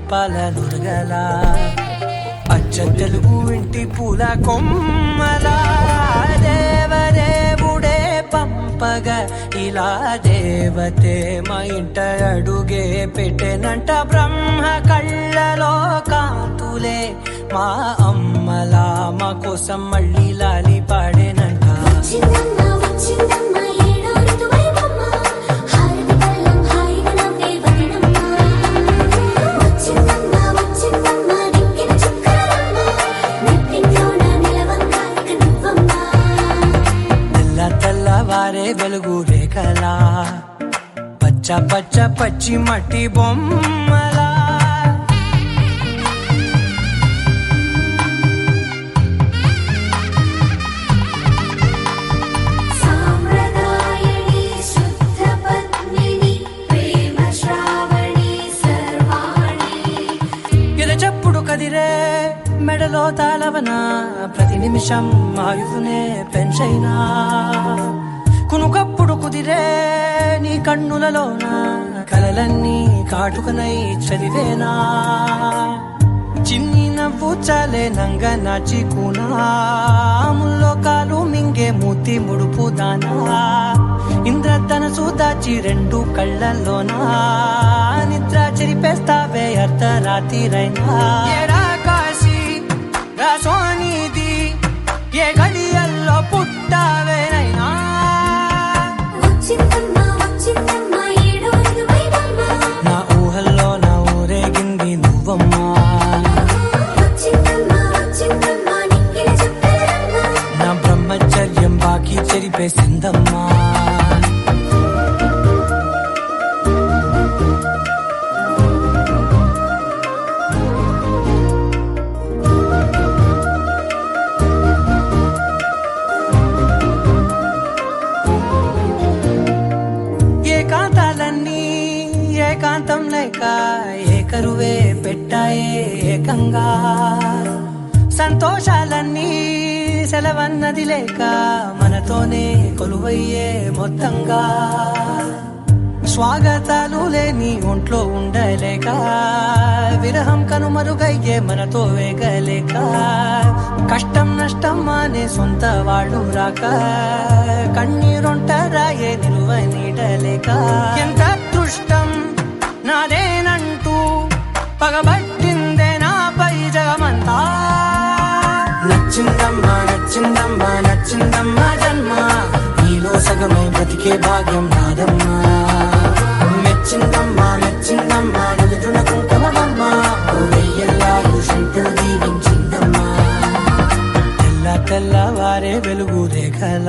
పాలనురగల అచ్చ తెలుగు ఇంటి పూల కొమ్మల దేవదేవుడే పంపగా ఇలా దేవతే మా ఇంట అడుగే పెట్టెనంట బ్రహ్మ కళ్ళలో కాంతులే మా అమ్మలా మా కోసం మళ్ళీ లాలి పాడేనంట తెల్లవారే వెలుగు రేఖలా పచ్చ పచ్చ పచ్చి మట్టి బొమ్మలా ఎరచప్పుడు కదిరే మెడలో తాళవన ప్రతి నిమిషం ఆయుధునే పెంచైనా కునుకప్పుడు కుదిరే నీ కన్నులలోన కలలన్నీ కాటుకనై చదివేనా చిన్ని నవ్వు చాలే నంగ నాచి కూనాముల్లో కాలు మింగే మూతి ముడుపు దానా ఇంద్రధనసు దాచి రెండు కళ్ళల్లోనా నిద్ర చెరిపేస్తావే అర్ధరాత్రిరైనా ఏడా కాశీ రాసోనిది ఏ గడియల్లో పుట్టావేనైనా నా ఊహల్లో నా ఊరేగింది నువ్వమ్మా నా బ్రహ్మచర్యం బాకీ చెరిపేసిందమ్మా ఏకాంతాలన్నీ ఏకాంతం లేక ఏకరువే పెట్టాయే ఏకంగా సంతోషాలన్నీ సెలవన్నది లేక మనతోనే కొలువయ్యే మొత్తంగా స్వాగతాలు లేని ఒంట్లో ఉండలేక విరహం కనుమరుగయ్యే మనతో వేగలేక కష్టం నష్టం అనే సొంత వాళ్ళు రాక కన్నీరొంటరాయే నిలువ నీడలేక ఎంత అదృష్టం నాదేనంటూ పగబట్టిందే నాపై జగమంతా నచ్చిందమ్మా నచ్చిందమ్మా నచ్చిందమ్మా జన్మ నీలో సగమై బ్రతికే భాగ్యం నాదమ్మా మెచ్చిందమ్మా మెచ్చిందమ్మా నిలుచున కుంకుమమ్మా వెయ్యల్లాలు శంకులు దీవించిందమ్మా తెల్లవారే వెలుగు రేఖలా